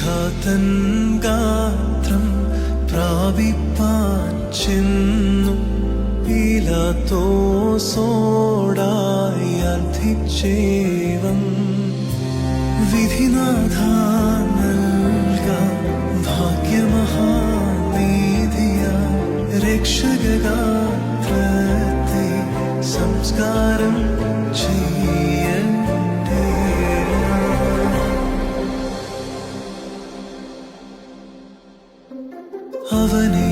മിശിഹാതൻ ഗാത്രം പ്രാപിപ്പാൻ ചെന്നു പീലാത്തോസോടായി അർത്ഥിച്ചേവം വിധിനാഥ നൽകാം ഭാഗ്യമഹാനീതിയ രക്ഷകഗാത്രത്തെ സംസ്കാരം ചെയ്യണ്ടേ. അവനെ